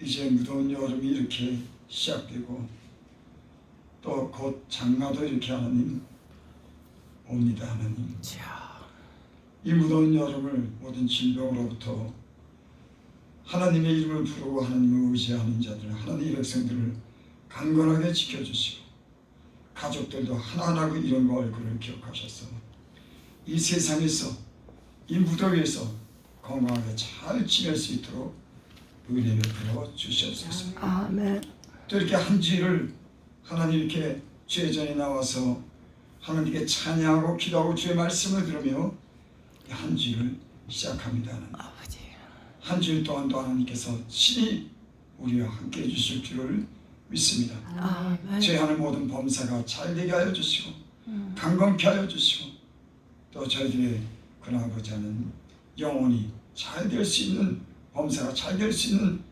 이제 무더운 여름이 이렇게 시작되고 또 곧 장마도 이렇게 하나님 옵니다. 하나님, 이 무더운 여름을 모든 질병으로부터 하나님의 이름을 부르고 하나님을 의지하는 자들, 하나님의 백성들을 강건하게 지켜주시고 가족들도 하나하나 그 이름과 얼굴을 기억하셔서 이 세상에서 이 무더위에서 건강하게 잘 지낼 수 있도록 은혜 베풀어 주시옵소서. 아멘. 또 이렇게 한 주일을 하나님 이렇게 주의 전에 나와서 하나님께 찬양하고 기도하고 주의 말씀을 들으며 한 주일을 시작합니다. 아버지. 한 주일 동안도 하나님께서 친히 우리와 함께 해주실 줄을 믿습니다. 아멘. 죄하는 모든 범사가 잘 되게 하여 주시고 강건케 하여 주시고 또 저희들의 그나마지 않은 영혼이 잘 될 수 있는 범사가 잘 될 수 있는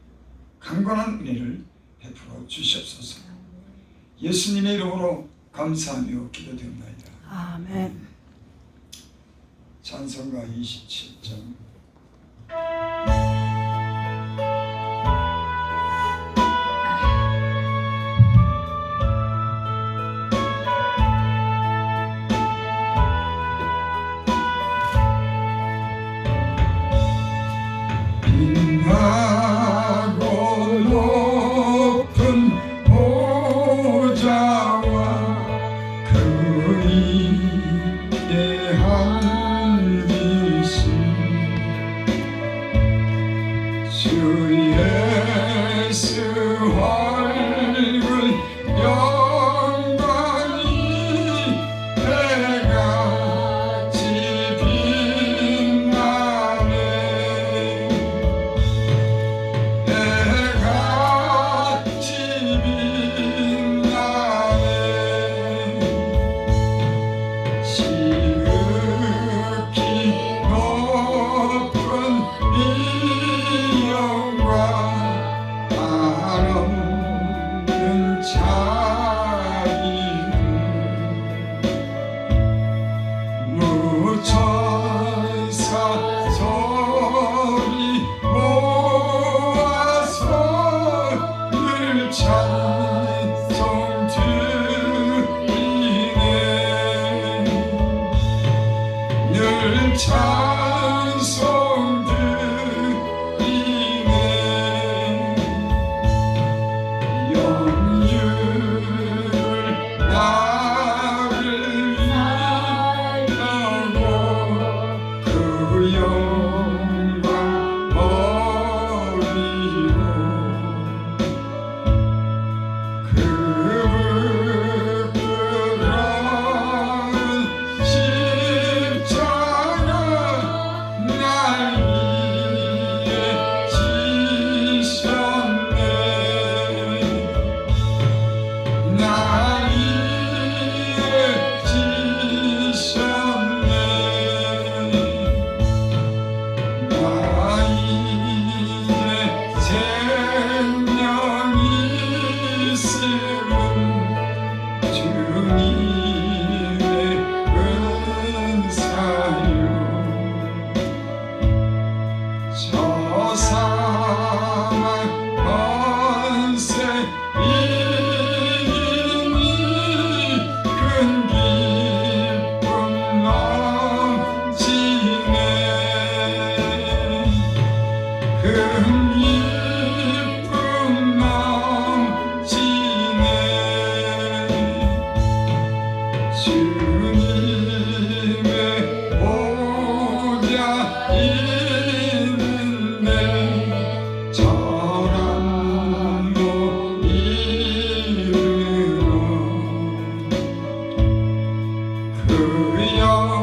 강건한 은혜를 베풀어 주시옵소서. 예수님의 이름으로 감사하며 기도드립니다. 아멘. 찬송가 27장.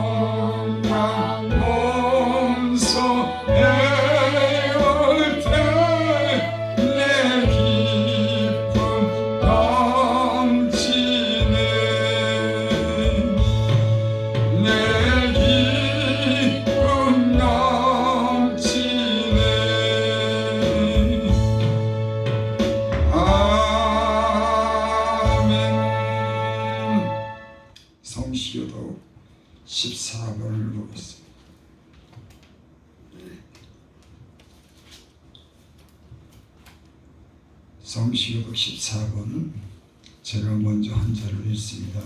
영광 몸소 해올 때 성시교독 14번 제가 먼저 한 절을 읽습니다.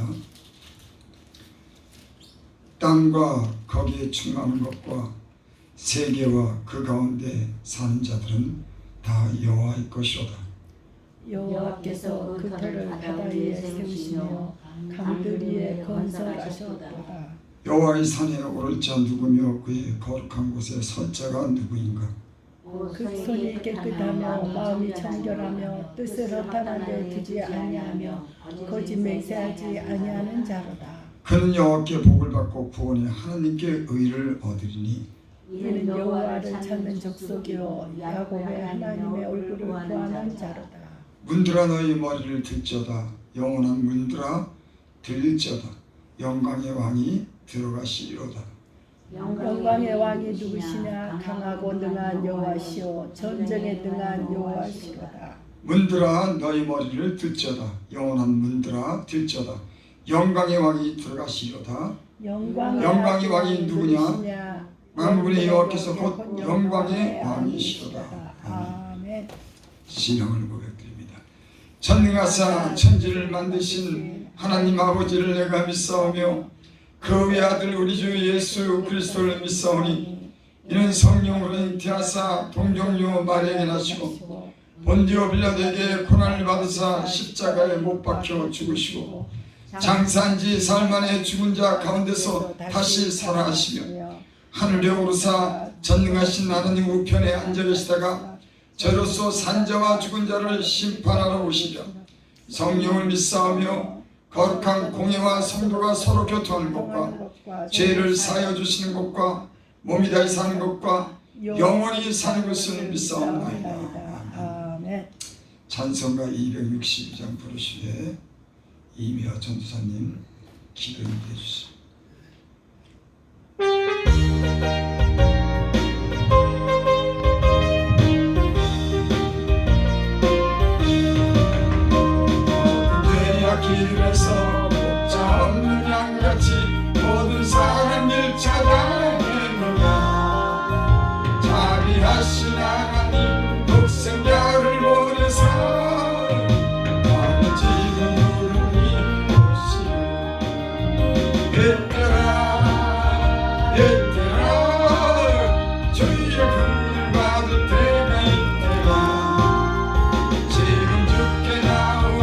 땅과 거기에 충만한 것과 세계와 그 가운데 사는 자들은 다 여호와의 것이로다. 여호와께서 그 터를 바다 위에 세우시며 강들 위에 건설하셨도다. 여호와의 산에 오를 자 누구며 그의 거룩한 곳에 설 자가 누구인가? 그 손이 깨끗하며 마음이 청결하며 뜻을 허탄한 데 두지 아니하며 거짓 맹세하지 아니하는 자로다. 그는 여호와께 복을 받고 구원해 하나님께 의를 얻으리니 이는 여호와를 찾는 족속이요 야곱의 하나님의 얼굴을 구하는 자로다. 문들아 너희 머리를 들지어다. 영원한 문들아 들릴지어다. 영광의 왕이 들어가시리로다. 영광의 왕이 누구시냐? 강하고 능한 여호와시오 전쟁에 능한 여호와시로다. 문들아 너희 머리를 들지어다. 영원한 문들아 들지어다. 영광의 왕이 들어가시리로다. 영광의 왕이 누구냐? 만군의 여호와께서 곧 영광의 왕이시로다. 아멘. 신앙을 고백드립니다. 전능하사 천지를 만드신 하나님 아버지를 내가 믿사오며 그 외아들 우리 주 예수 그리스도를 믿사오니 이는 성령으로 잉태하사 동정녀 마리아에게 나시고 본디오 빌라도에게 고난을 받으사 십자가에 못 박혀 죽으시고 장사한 지 사흘 만에 죽은 자 가운데서 다시 살아나시며 하늘에 오르사 전능하신 하나님 우편에 앉아 계시다가 저로서 산자와 죽은 자를 심판하러 오시며 성령을 믿사오며 거룩한 공예와 성도가 서로 교통하는 것과 죄를 사하여 주시는 것과 몸이 다시 사는 것과 영원히 사는 것을 믿사옵나이다. 아멘. 찬송가 262장 부르시되 이미화 전도사님 기도 인도해 주시오. 길에서 목자 없는 양같이 모든 사람 일 찾아내느냐 자비하신 하나님 독생자를 보내서 나는 지금 부르니 오시오. 얘들아 주의 긍휼 받을 때가 있대라. 지금 죽게 나와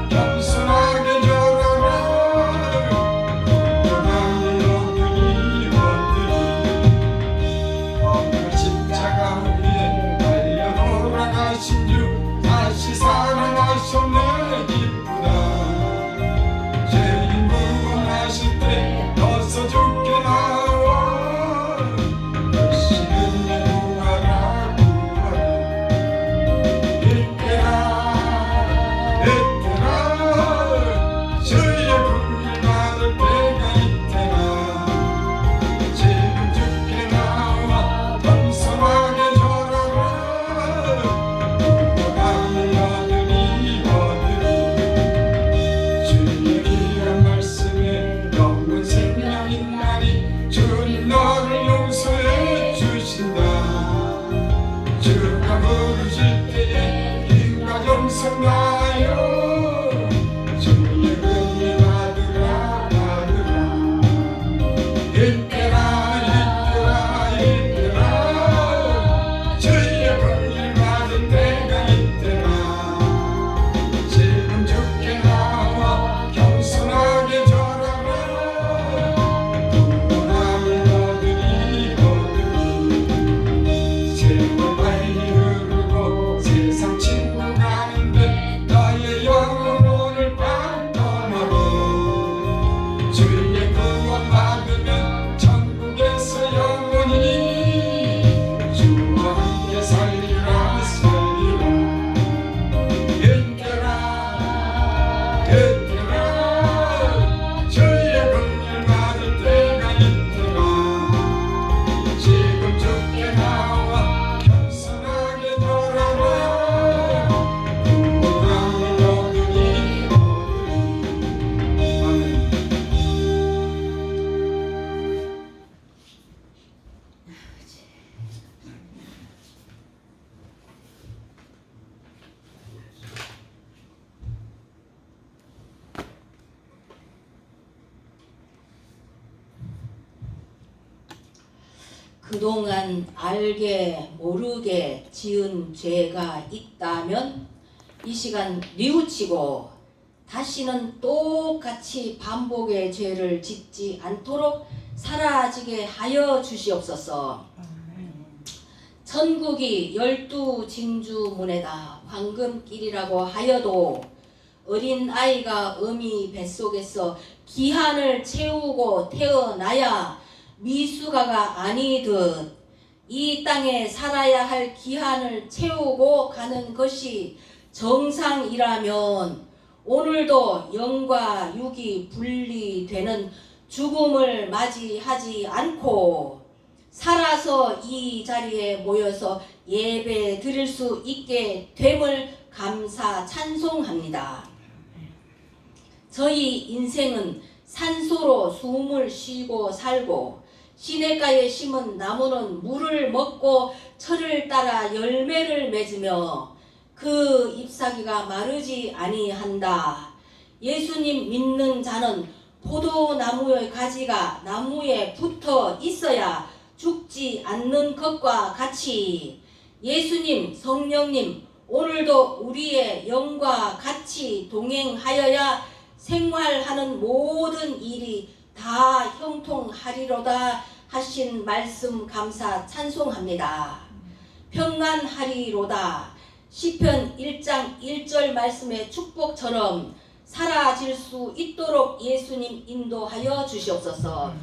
겸손하게 절하라. 영광의 여든이 얻으리. 험한 십자가 위에 달려 돌아가신 주 다시 살아나셨네. 기쁘다. 죄인 구원하실 때 어서 죽게 나와. 열심히 구하라 구하라. 이때라 주의 긍휼 받을 때가 있대라. 지금 죽게 나와 겸손하게 절하라. 구원함을 얻으리 얻으리. 주의 귀한 말씀에 영원 생명 있나니 주님 너를 용서해 주신다. 주가 부르실 때에 힘과 정성 다하여 주의 긍휼 받으라 받으라. 이때라 주의 긍휼 받을 때가 있대라. 지금 죽게 나와 겸손하게 절하라. 구원함을 얻으리 얻으리. 세월 빨리 흐르고 세상 친구 가는데 나의 그동안 알게 모르게 지은 죄가 있다면 이 시간 뉘우치고 다시는 똑같이 반복의 죄를 짓지 않도록 사라지게 하여 주시옵소서. 천국이 12진주문에다 황금길이라고 하여도 어린 아이가 어미 뱃속에서 기한을 채우고 태어나야 미숙아가 아니듯 이 땅에 살아야 할 기한을 채우고 가는 것이 정상이라면 오늘도 영과 육이 분리되는 죽음을 맞이하지 않고 살아서 이 자리에 모여서 예배 드릴 수 있게 됨을 감사 찬송합니다. 저희 인생은 산소로 숨을 쉬고 살고 시냇가에 심은 나무는 물을 먹고 철을 따라 열매를 맺으며 그 잎사귀가 마르지 아니한다. 예수님 믿는 자는 포도나무의 가지가 나무에 붙어 있어야 죽지 않는 것과 같이 예수님, 성령님 오늘도 우리의 영과 같이 동행하여야 생활하는 모든 일이 다 형통하리로다 하신 말씀 감사 찬송합니다. 평안하리로다. 시편 1장 1절 말씀의 축복처럼 사라질 수 있도록 예수님 인도하여 주시옵소서.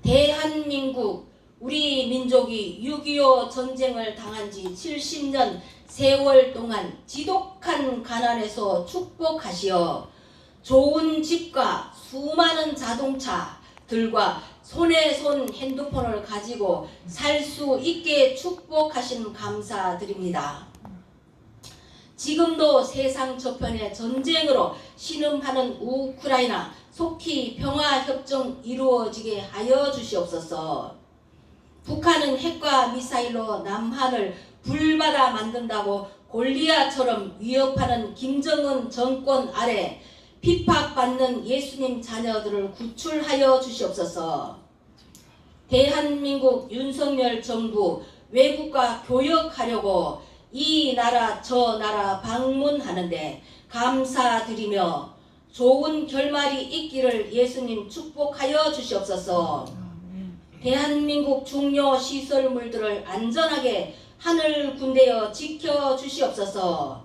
대한민국 우리 민족이 6.25 전쟁을 당한 지 70년 세월 동안 지독한 가난에서 축복하시어 좋은 집과 수많은 자동차들과 손에 손 핸드폰을 가지고 살 수 있게 축복하신 감사드립니다. 지금도 세상 저편에 전쟁으로 신음하는 우크라이나 속히 평화협정 이루어지게 하여 주시옵소서. 북한은 핵과 미사일로 남한을 불바다 만든다고 골리앗처럼 위협하는 김정은 정권 아래 핍박받는 예수님 자녀들을 구출하여 주시옵소서. 대한민국 윤석열 정부 외국과 교역하려고 이 나라 저 나라 방문하는데 감사드리며 좋은 결말이 있기를 예수님 축복하여 주시옵소서. 대한민국 중요 시설물들을 안전하게 하늘 군대여 지켜 주시옵소서.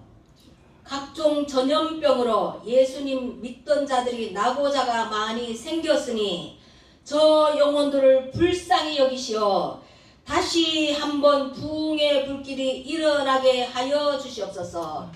각종 전염병으로 예수님 믿던 자들이 낙오자가 많이 생겼으니 저 영혼들을 불쌍히 여기시어 다시 한번 부흥의 불길이 일어나게 하여 주시옵소서.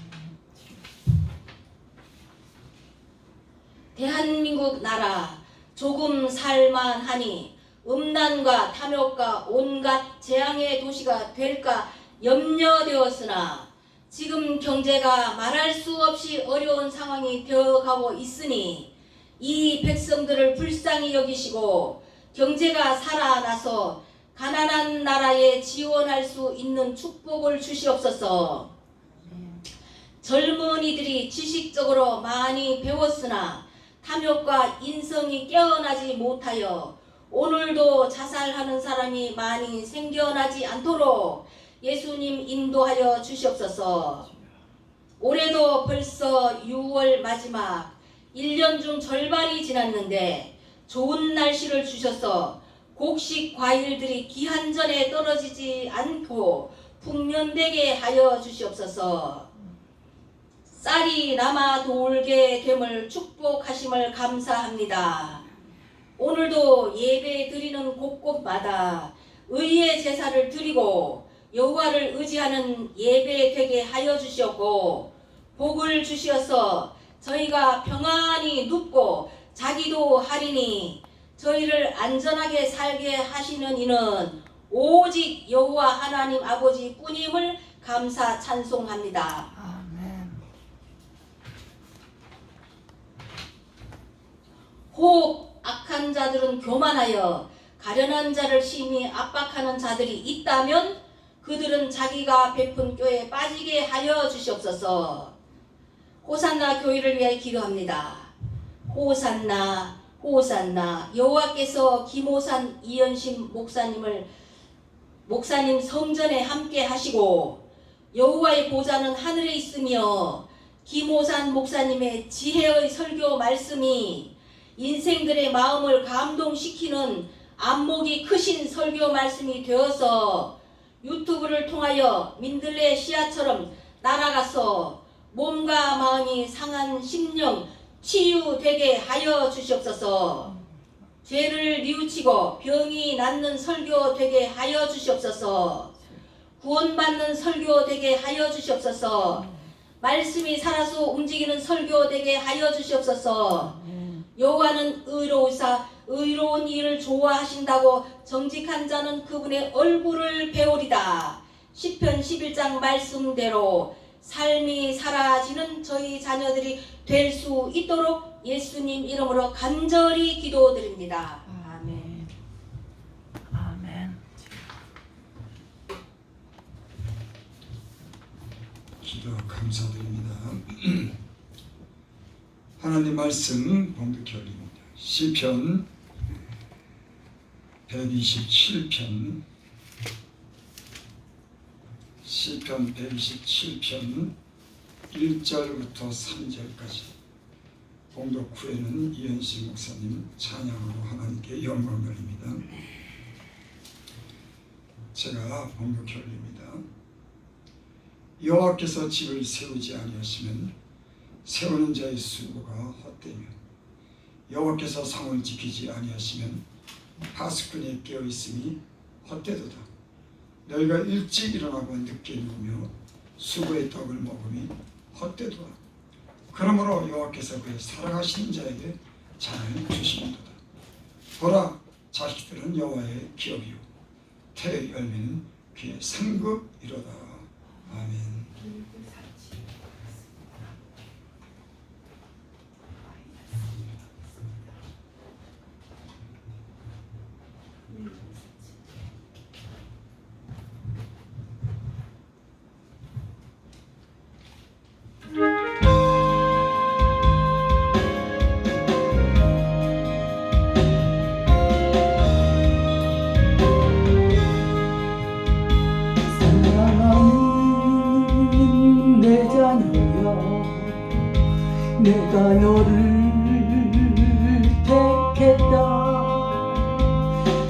대한민국 나라 조금 살만하니 음란과 탐욕과 온갖 재앙의 도시가 될까 염려되었으나 지금 경제가 말할 수 없이 어려운 상황이 되어가고 있으니 이 백성들을 불쌍히 여기시고 경제가 살아나서 가난한 나라에 지원할 수 있는 축복을 주시옵소서. 젊은이들이 지식적으로 많이 배웠으나 탐욕과 인성이 깨어나지 못하여 오늘도 자살하는 사람이 많이 생겨나지 않도록 예수님 인도하여 주시옵소서. 올해도 벌써 6월 마지막 1년 중 절반이 지났는데 좋은 날씨를 주셔서 곡식 과일들이 기한 전에 떨어지지 않고 풍년되게 하여 주시옵소서. 쌀이 남아 돌게 됨을 축복하심을 감사합니다. 오늘도 예배 드리는 곳곳마다 의의 제사를 드리고 여호와를 의지하는 예배 되게 하여 주시었고 복을 주시어서 저희가 평안히 눕고 자기도 하리니 저희를 안전하게 살게 하시는 이는 오직 여호와 하나님 아버지 뿐임을 감사 찬송합니다. 아멘. 혹 악한 자들은 교만하여 가련한 자를 심히 압박하는 자들이 있다면 그들은 자기가 베푼 꾀에 빠지게 하여 주시옵소서. 호산나 교회를 위해 기도합니다. 호산나 호산나. 여호와께서 김호산 이현심 목사님 성전에 함께 하시고 여호와의 보좌는 하늘에 있으며 김호산 목사님의 지혜의 설교 말씀이 인생들의 마음을 감동시키는 안목이 크신 설교 말씀이 되어서 유튜브를 통하여 민들레 씨앗처럼 날아가서 몸과 마음이 상한 심령 치유되게 하여 주시옵소서. 죄를 뉘우치고 병이 낫는 설교 되게 하여 주시옵소서. 구원받는 설교 되게 하여 주시옵소서. 말씀이 살아서 움직이는 설교 되게 하여 주시옵소서. 여호와는 의로우사 의로운 일을 좋아하신다고 정직한 자는 그분의 얼굴을 배우리다. 시편 11장 말씀대로 삶이 사라지는 저희 자녀들이 될 수 있도록 예수님 이름으로 간절히 기도드립니다. 아멘. 아멘. 기도 감사드립니다. 하나님 말씀 봉독해 올립니다. 시편 127편 시편 127편 1절부터 3절까지 봉독 후에는 이현식 목사님 찬양으로 하나님께 영광 돌립니다. 제가 봉독해 올립니다. 여호와께서 집을 세우지 아니하시면 세우는 자의 수고가 헛되며 여호와께서 성을 지키지 아니하시면 파수꾼이 깨어있음이 헛되도다. 너희가 일찍 일어나고 늦게 누우며 수고의 떡을 먹음이 헛되도다. 그러므로 여호와께서 그의 사랑하시는 자에게 잔을 주시는도다. 보라, 자식들은 여호와의 기업이요 태의 열매는 그의 상급이로다. 아멘. 사랑하는 내 자녀여, 내가 너를 택했다.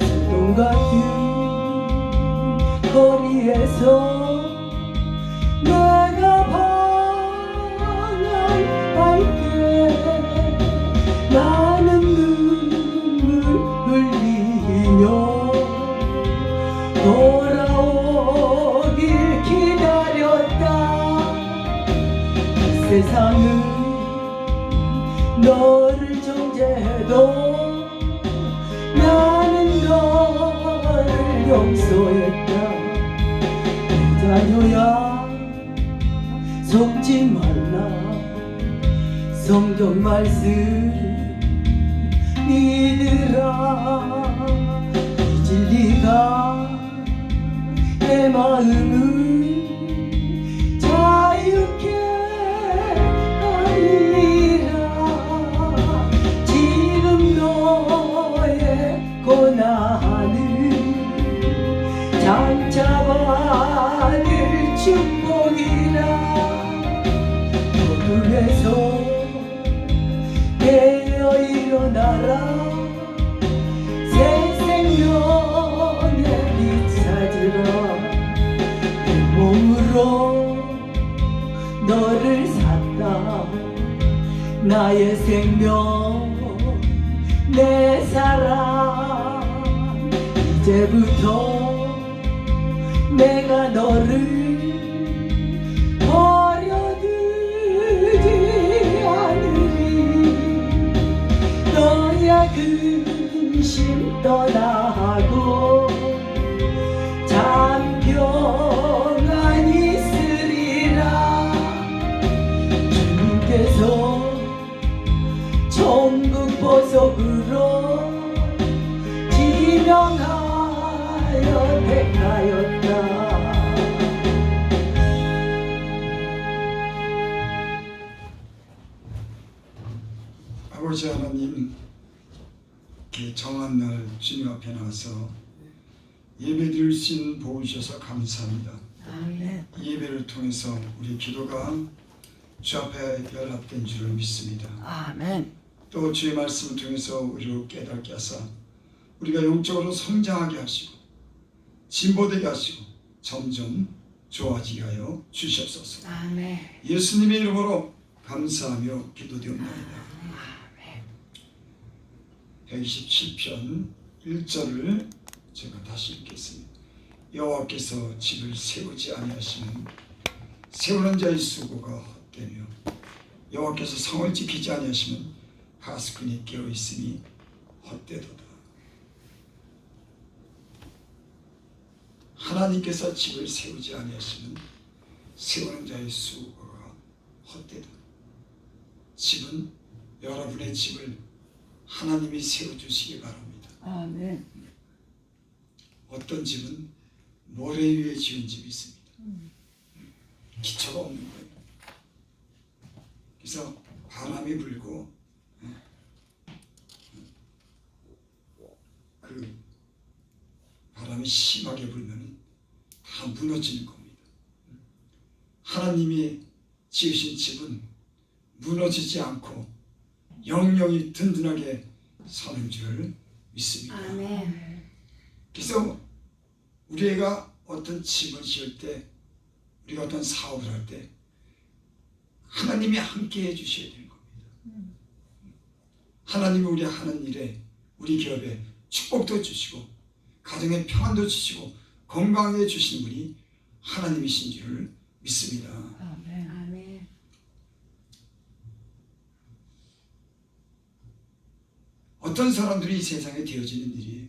소돔 같은 거리에서 내가 방황할 때 나는 눈물 흘리며 돌아오길 기다렸다. 세상은 너를 정죄해도 나는 너를 용서했다. 내 자녀야, 속지 말라. 성경 말씀 믿으라. 이 진리가 내 마음을 자유케 하리라. 지금 너의 고난을 장차받을 축복이라. 어둠에서 깨어 일어나라. 새 생명의 빛 찾으라. 내 몸으로 너를 샀다. 나의 생명 내 사랑. 이제부터 내가 너를 버려두지 않으리. 너야 근심 떠나고 잠병안 있으리라. 주님께서 천국 보석으로 지명하여 택하였다. 아버지 하나님, 주님 앞에 나와서 예배 드릴 수 있는 복을 주셔서 감사합니다. 아멘. 이 예배를 통해서 우리 기도가 주 앞에 연합된 줄을 믿습니다. 아멘. 또 주의 말씀을 통해서 우리를 깨닫게 하사 우리가 영적으로 성장하게 하시고 진보되게 하시고 점점 좋아지게 하여 주시옵소서. 아멘. 예수님의 이름으로 감사하며 기도드립니다. 127편 1절을 제가 다시 읽겠습니다. 여호와께서 집을 세우지 아니하시면 세우는 자의 수고가 헛되며 여호와께서 성을 지키지 아니하시면 가스꾼이 깨어있음이 헛되도다. 하나님께서 집을 세우지 아니하시면 세우는 자의 수고가 헛되다. 집은 여러분의 집을 하나님이 세워주시기 바랍니다. 아멘. 어떤 집은 모래 위에 지은 집이 있습니다. 기초가 없는 거예요. 그래서 바람이 불고 그 바람이 심하게 불면 다 무너지는 겁니다. 하나님이 지으신 집은 무너지지 않고 영영이 든든하게 서는 줄을 믿습니다. 아멘. 그래서 우리가 어떤 집을 지을 때, 우리가 어떤 사업을 할 때 하나님이 함께 해주셔야 되는 겁니다. 하나님이 우리 하는 일에, 우리 기업에 축복도 주시고 가정에 평안도 주시고 건강하게 주시는 분이 하나님이신 줄을 믿습니다. 아멘. 아멘. 어떤 사람들이 이 세상에 되어지는 일이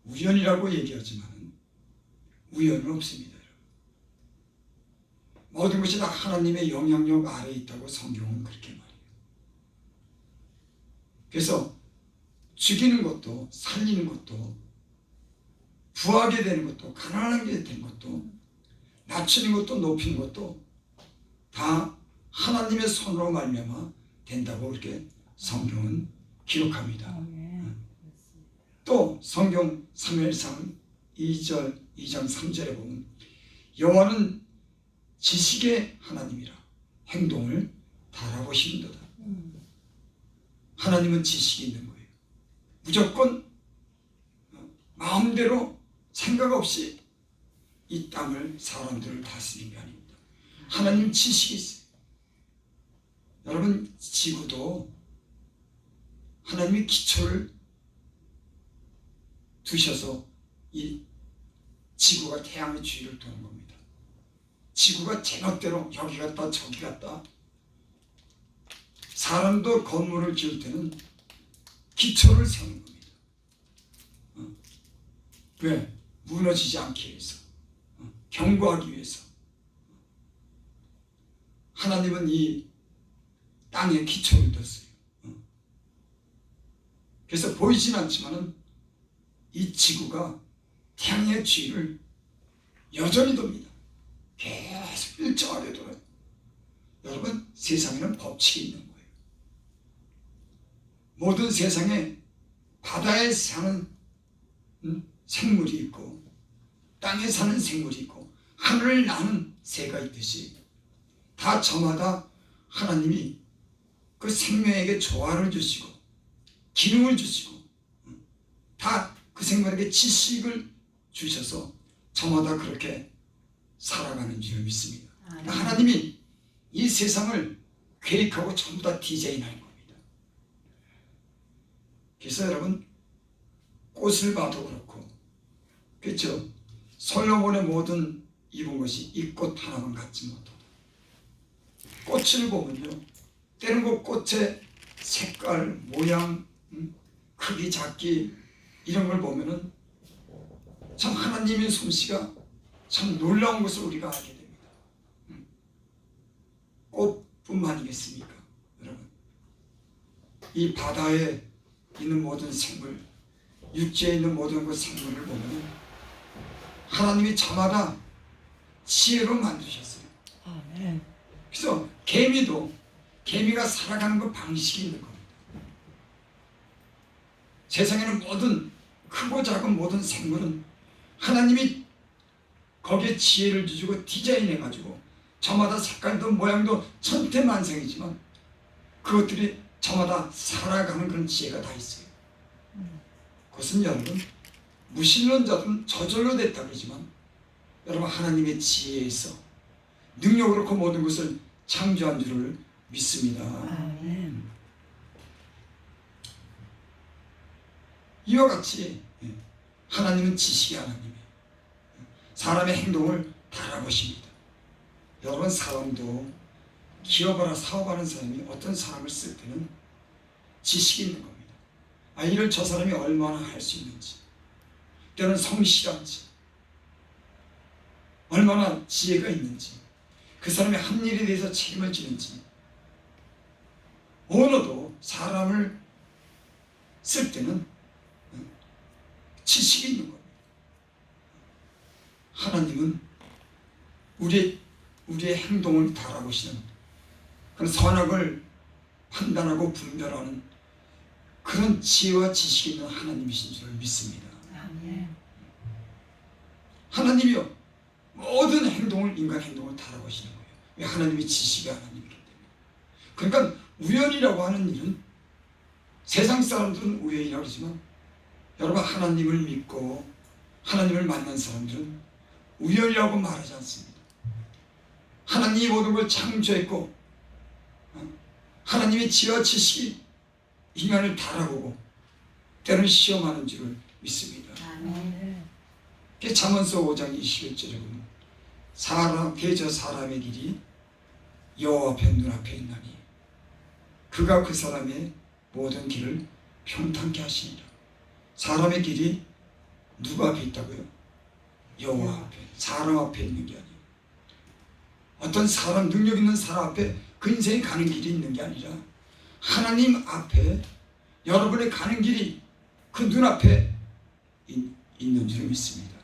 우연이라고 얘기하지만 우연은 없습니다. 모든 것이 다 하나님의 영향력 아래에 있다고 성경은 그렇게 말해요. 그래서 죽이는 것도 살리는 것도 부하게 되는 것도 가난하게 되는 것도 낮추는 것도 높이는 것도 다 하나님의 손으로 말미암아 된다고 그렇게 성경은 기록합니다. 아멘. 또 성경 사무엘상 2장 3절에 보면 여호와는 지식의 하나님이라 행동을 다 알아보시는도다. 하나님은 지식이 있는 거예요. 무조건 마음대로 생각 없이 이 땅을 사람들을 다스리는 게 아닙니다. 하나님 지식이 있어요. 여러분 지구도 하나님이 기초를 두셔서 이 지구가 태양의 주위를 도는 겁니다. 지구가 제멋대로 여기 갔다 저기 갔다. 사람도 건물을 지을 때는 기초를 세우는 겁니다. 왜? 무너지지 않기 위해서, 견고하기 위해서. 하나님은 이 땅에 기초를 뒀어요. 그래서 보이진 않지만은 이 지구가 태양의 주위를 여전히 돕니다. 계속 일정하게 돌아요. 여러분, 세상에는 법칙이 있는 거예요. 모든 세상에 바다에 사는 생물이 있고 땅에 사는 생물이 있고 하늘을 나는 새가 있듯이 다 저마다 하나님이 그 생명에게 조화를 주시고 기능을 주시고 다 그 생물에게 지식을 주셔서 저마다 그렇게 살아가는 줄 믿습니다. 하나님이 이 세상을 계획하고 전부 다 디자인하는 겁니다. 그래서 여러분 꽃을 봐도 그렇고 그렇죠? 솔로몬의 모든 입은 것이 이 꽃 하나만 갖지 못하다. 꽃을 보면요 때는 그 꽃의 색깔, 모양, 크기, 작기 이런 걸 보면은 참 하나님의 솜씨가 참 놀라운 것을 우리가 알게 됩니다. 꽃뿐만이겠습니까? 여러분 이 바다에 있는 모든 생물, 육지에 있는 모든 그 생물을 보면 하나님이 저마다 지혜로 만드셨어요. 아멘. 그래서 개미가 살아가는 그 방식이 있는 겁니다. 세상에는 모든 크고 작은 모든 생물은 하나님이 거기에 지혜를 주시고 디자인해가지고 저마다 색깔도 모양도 천태만상이지만 그것들이 저마다 살아가는 그런 지혜가 다 있어요. 그것은 여러분 무신론자들은 저절로 됐다 그러지만 여러분 하나님의 지혜에서 능력으로 그 모든 것을 창조한 줄을 믿습니다. 아멘. 이와 같이 하나님은 지식의 하나님이에요. 사람의 행동을 달아보십니다. 여러분 사람도 기업하라 사업하는 사람이 어떤 사람을 쓸 때는 지식이 있는 겁니다. 아, 일을 저 사람이 얼마나 할 수 있는지, 때로는 성실한지, 얼마나 지혜가 있는지, 그 사람이 한 일에 대해서 책임을 지는지. 언어도 사람을 쓸 때는 지식이 있는 겁니다. 하나님은 우리의 행동을 달아보시는 그런 선악을 판단하고 분별하는 그런 지혜와 지식이 있는 하나님이신 줄을 믿습니다. 아멘. 하나님이요 모든 행동을 인간 행동을 달아보시는 거예요. 왜? 하나님이 지식의 하나님이기 때문에. 그러니까 우연이라고 하는 일은 세상 사람들은 우연이라고 하지만 여러분 하나님을 믿고 하나님을 만난 사람들은 우연이라고 말하지 않습니다. 하나님이 모든 걸 창조했고 하나님의 지혜와 지식이 인간을 달아보고 때로는 시험하는 줄을 믿습니다. 아멘. 잠언서 5장 21절에 보면 대저 사람의 길이 여호와 앞에 눈앞에 있나니 그가 그 사람의 모든 길을 평탄케 하시니라. 사람의 길이 누구 앞에 있다고요? 여호와 앞에. 사람 앞에 있는 게 아니에요. 어떤 사람, 능력 있는 사람 앞에 그 인생이 가는 길이 있는 게 아니라 하나님 앞에 여러분의 가는 길이 그 눈앞에 있는 줄 믿습니다.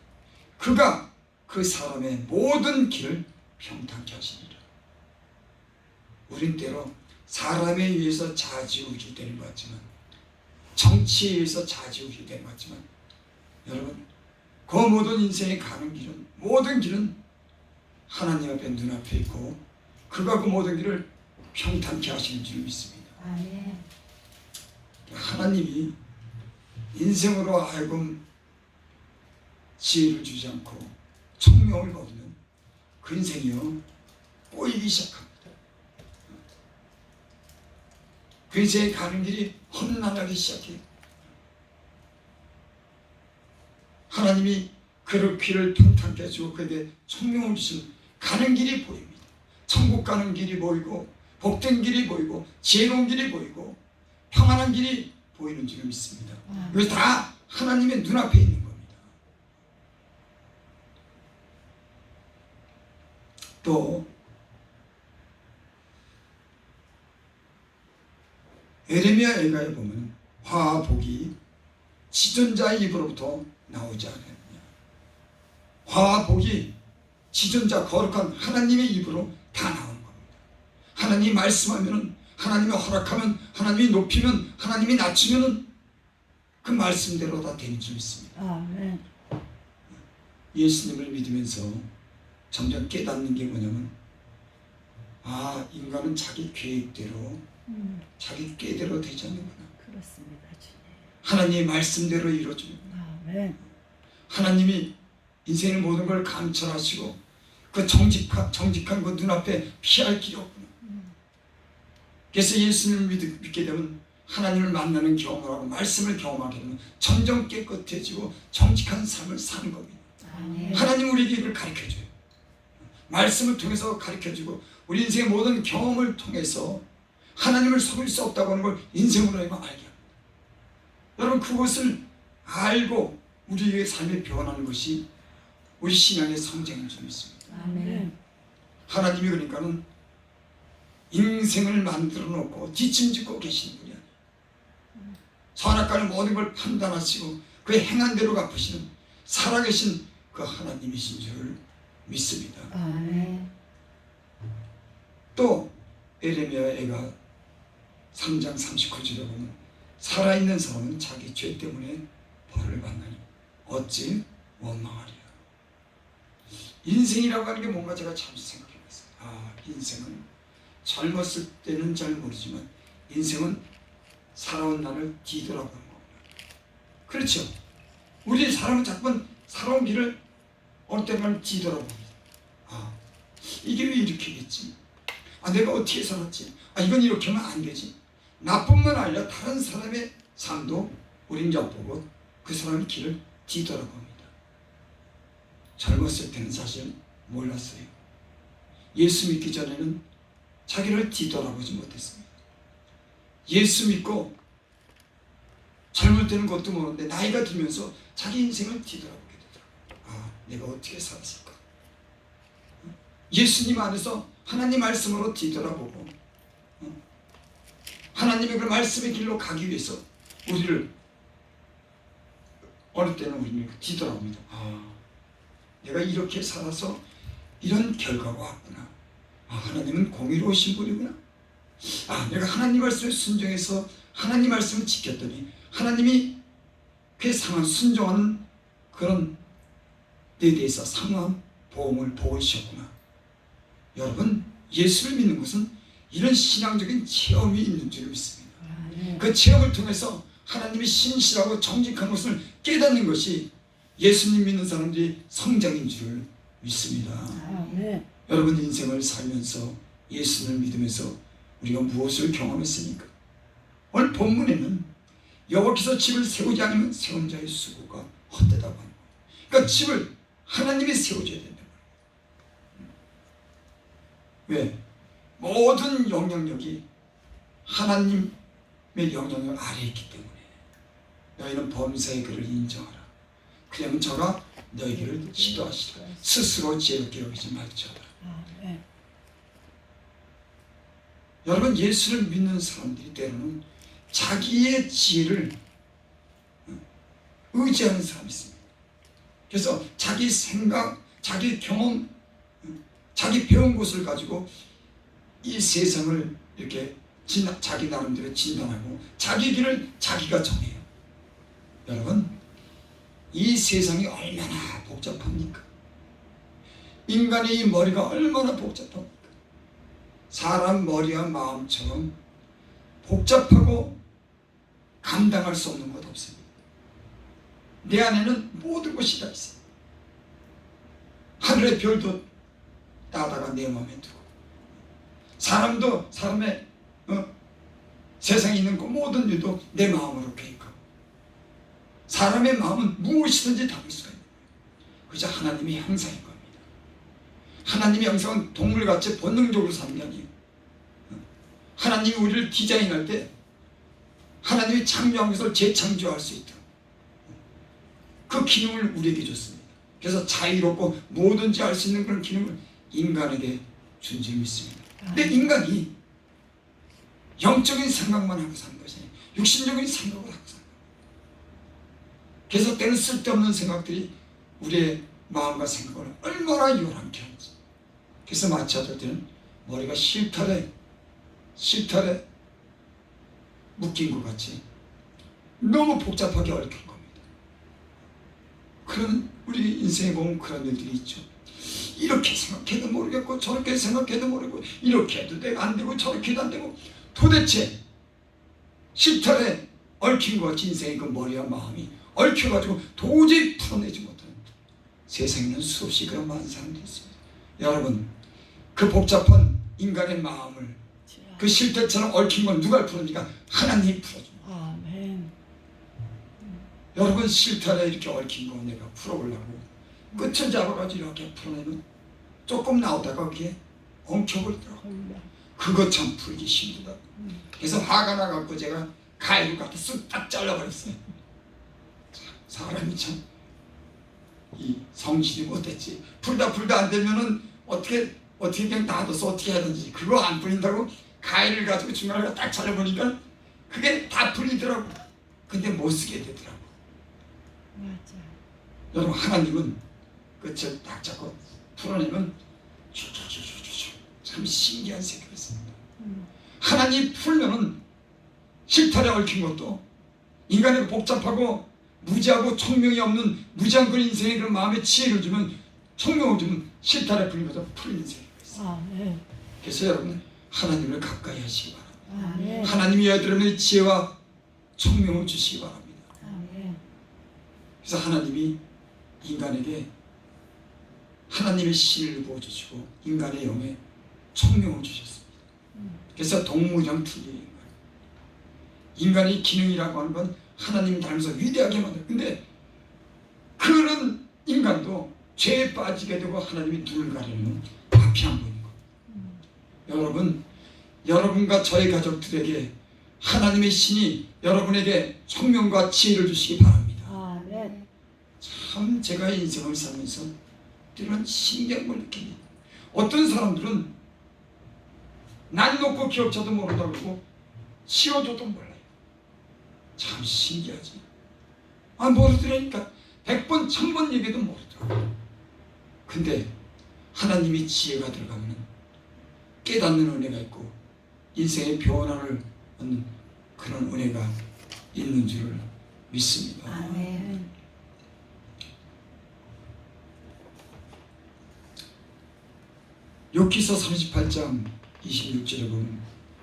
그가 그 사람의 모든 길을 평탄케 하시니라. 우린 때로 사람에 의해서 좌지우지 되는 것 같지만, 정치에 의해서 좌지우지 되는 것 같지만, 여러분 그 모든 인생에 가는 길은, 모든 길은 하나님 앞에 눈앞에 있고 그가 그 모든 길을 평탄케 하시는 줄 믿습니다. 아멘. 하나님이 인생으로 하여금 지혜를 주지 않고 총명을 거두면 그 인생이요 꼬이기 시작합니다. 그 인생에 가는 길이 험난하기 시작해요. 하나님이 그를 귀를 평탄케 해주고 그에게 총명을 주시면 가는 길이 보입니다. 천국 가는 길이 보이고 복된 길이 보이고 지혜로운 길이 보이고 평안한 길이 보이는 줄 믿습니다. 이것이 다 하나님의 눈앞에 있는 겁니다. 또 에레미야 애가에 보면 화와 복이 지존자의 입으로부터 나오지 않았느냐. 화와 복이 지존자 거룩한 하나님의 입으로 다 나오는 겁니다. 하나님이 말씀하면, 하나님이 허락하면, 하나님이 높이면, 하나님이 낮추면 그 말씀대로 다 되는 줄 믿습니다. 아멘. 예수님을 믿으면서 점점 깨닫는 게 뭐냐면, 아, 인간은 자기 계획대로 자기 꾀대로 되지 않는구나. 그렇습니다, 주님. 하나님의 말씀대로 이루어지는 아멘. 하나님이 인생의 모든 걸 감찰하시고 그 정직한 그 눈앞에 피할 길이 없구나. 그래서 예수님을 믿게 되면 하나님을 만나는 경험을 하고 말씀을 경험하게 되면 점점 깨끗해지고 정직한 삶을 사는 겁니다. 아멘. 하나님 우리에게 이걸 가르쳐줘요. 말씀을 통해서 가르쳐주고 우리 인생의 모든 경험을 통해서 하나님을 속일 수 없다고 하는 걸 인생으로 알게 합니다. 여러분 그것을 알고 우리의 삶에 변하는 것이 우리 신앙의 성장인 줄 믿습니다. 아멘. 하나님이 그러니까는 인생을 만들어 놓고 뒷짐짓고 계시는 분이 아니에요. 선악과는 모든 걸 판단하시고 그 행한 대로 갚으시는 살아계신 그 하나님이신 줄 믿습니다. 아멘. 또 에레미야 애가 3장 39절에 보면 살아있는 사람은 자기 죄 때문에 벌을 받나니 어찌 원망하리요. 인생이라고 하는 게 뭔가 제가 참 생각해봤어요. 인생은 젊었을 때는 잘 모르지만 인생은 살아온 날을 뒤돌아보는 겁니다. 그렇죠. 우리 사람은 자꾸만 살아온 길을 어느 때만 뒤돌아봅니다. 이게 왜 이렇게 됐지? 내가 어떻게 살았지? 이건 이렇게 하면 안 되지. 나뿐만 아니라 다른 사람의 삶도 우린 엿보고 그 사람의 길을 뒤돌아봅니다. 젊었을 때는 사실 몰랐어요. 예수 믿기 전에는 자기를 뒤돌아보지 못했습니다. 예수 믿고 젊을 때는 그것도 모르는데 나이가 들면서 자기 인생을 뒤돌아보게 되더라고요. 내가 어떻게 살았을까? 예수님 안에서 하나님 말씀으로 뒤돌아보고 하나님의 그 말씀의 길로 가기 위해서 우리를 어느 때는 우리는 뒤돌아봅니다. 내가 이렇게 살아서 이런 결과가 왔구나. 하나님은 공의로우신 분이구나. 내가 하나님 말씀에 순종해서 하나님 말씀을 지켰더니 하나님이 그 상한 순종하는 그런 데 대해서 상한 보험을 보이셨구나. 여러분, 예수를 믿는 것은 이런 신앙적인 체험이 있는 줄 믿습니다. 그 체험을 통해서 하나님이 신실하고 정직한 것을 깨닫는 것이 예수님 믿는 사람들이 성장인 줄 믿습니다. 여러분, 인생을 살면서 예수를 믿으면서 우리가 무엇을 경험했습니까? 오늘 본문에는 여호와께서 집을 세우지 않으면 세운 자의 수고가 헛되다고 하는 거예요. 그러니까 집을 하나님이 세워줘야 된다. 왜? 모든 영향력이 하나님의 영향력 아래에 있기 때문에 너희는 범사의 그를 인정하라. 그러면 저가 너희를 지도하시라. 스스로 지혜롭게 여기지 말지어다. 여러분, 예수를 믿는 사람들이 때로는 자기의 지혜를 의지하는 사람이 있습니다. 그래서 자기 생각, 자기 경험, 자기 배운 것을 가지고 이 세상을 이렇게 자기 나름대로 진단하고 자기 길을 자기가 정해요. 여러분, 이 세상이 얼마나 복잡합니까? 인간의 이 머리가 얼마나 복잡합니까? 사람 머리와 마음처럼 복잡하고 감당할 수 없는 것 없습니다. 내 안에는 모든 것이 다 있어요. 하늘의 별도 따다가 내 마음에 두고, 사람도 사람의 세상에 있는 그 모든 일도 내 마음으로 계획하고, 사람의 마음은 무엇이든지 담을 수가 있는 거예요. 그저 하나님의 형상인 겁니다. 하나님의 형상은 동물같이 본능적으로 사는 게 아니에요. 하나님이 우리를 디자인할 때 하나님이 창조한 것을 재창조할 수 있도록 그 기능을 우리에게 줬습니다. 그래서 자유롭고 뭐든지 할 수 있는 그런 기능을 인간에게 준 줄 믿습니다. 근데 인간이 영적인 생각만 하고 사는 것이 아니에요. 육신적인 생각을 하고 사는 거예요. 그래서 때는 쓸데없는 생각들이 우리의 마음과 생각을 얼마나 요란케 하는지. 그래서 마치 어떨 때는 머리가 실타래 묶인 것 같이 너무 복잡하게 얽힌 겁니다. 그런 우리 인생에 보면 그런 일들이 있죠. 이렇게 생각해도 모르겠고 저렇게 생각해도 모르고 이렇게 해도 내가 안 되고 저렇게 해도 안 되고 도대체 실타래 얽힌 것 같이 인생의 그 머리와 마음이 얽혀가지고 도저히 풀어내지 못하는 세상에는 수없이 그런 많은 사람들이 있습니다. 여러분, 그 복잡한 인간의 마음을 그 실태처럼 얽힌 건 누가 풀어줍니까? 하나님이 풀어줍니다. 아멘. 여러분, 실타래 이렇게 얽힌 거 내가 풀어보려고 끝을 잡아가지고 이렇게 풀어내면 조금 나오다가 그게 엉켜버리더라고요. 그거 참 풀기 힘들다. 그래서 화가 나갖고 제가 가위를 갖다 쓱 딱 잘라버렸어요. 사람이 참 이 성실이 못됐지. 풀다 안 되면은 어떻게 그냥 놔둬서 어떻게 하든지, 그거 안 풀린다고 가위를 가지고 중간에 딱 잘라보니까 그게 다 풀리더라고. 근데 못 쓰게 되더라고. 맞아. 여러분, 하나님은 끝을 딱 잡고 풀어내면 참 신기한 세계가 있습니다. 하나님 풀면은 실타래 얽힌 것도 인간의 복잡하고 무지하고 총명이 없는 무지한 그런 인생에 그런 마음의 지혜를 주면, 총명을 주면 실타래 풀리면서 푸른 인생이 있어요. 아멘. 그래서 여러분 하나님을 가까이 하시기 바랍니다. 아멘. 하나님이 여러분의 지혜와 총명을 주시기 바랍니다. 아멘. 그래서 하나님이 인간에게 하나님의 신을 부어주시고 인간의 영에 총명을 주셨습니다. 그래서 동물이랑 틀려요. 인간의 기능이라고 하는 건 하나님 닮아서 위대하게 만들어요. 근데 그런 인간도 죄에 빠지게 되고 하나님이 눈을 가리면 앞이 안 보이는 거예요. 여러분, 여러분과 저의 가족들에게 하나님의 신이 여러분에게 총명과 지혜를 주시기 바랍니다. 아멘. 참 제가 인생을 살면서 이런 신기한 걸 느낍니다. 어떤 사람들은 난 놓고 기억자도 모른다고 그러고 치워줘도 몰라요. 참 신기하지. 모르더라니까. 100번 1000번 얘기해도 모르더라고요. 근데 하나님이 지혜가 들어가면 깨닫는 은혜가 있고 인생의 변화를 얻는 그런 은혜가 있는 줄을 믿습니다. 아멘. 욥기서 38장 26절에 보면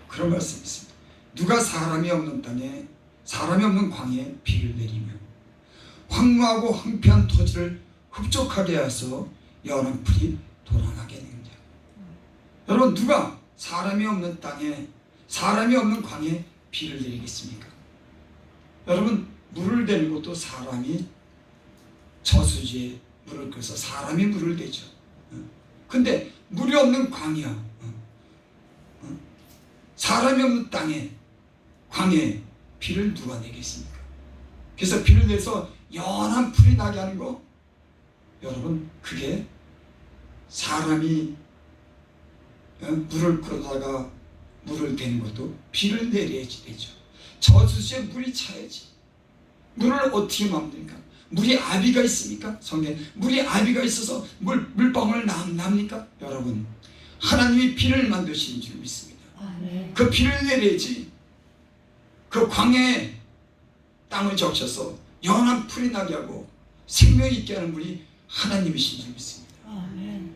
그런 말씀이 있습니다. 누가 사람이 없는 땅에, 사람이 없는 광야에 비를 내리며 황무하고 황폐한 토지를 흡족하게 하여서 연한 풀이 돌아나게 하는 자. 여러분, 누가 사람이 없는 땅에, 사람이 없는 광야에 비를 내리겠습니까? 여러분, 물을 대는 것도 사람이 저수지에 물을 끓여서 사람이 물을 대죠. 근데 물이 없는 광야, 사람이 없는 땅에, 광야에 비를 누가 내겠습니까? 그래서 비를 내서 연한 풀이 나게 하는 거, 여러분, 그게 사람이 물을 끌어다가 물을 대는 것도 비를 내려야지 되죠. 저수지에 물이 차야지. 물을 어떻게 만듭니까? 물이 아비가 있습니까? 성경에 물이 아비가 있어서 물방울 납니까? 여러분, 하나님이 비를 만드시는 줄 믿습니다. 아멘. 그 비를 내려야지. 그 광야에 땅을 적셔서 연한 풀이 나게 하고 생명 있게 하는 분이 하나님이신 줄 믿습니다. 아멘.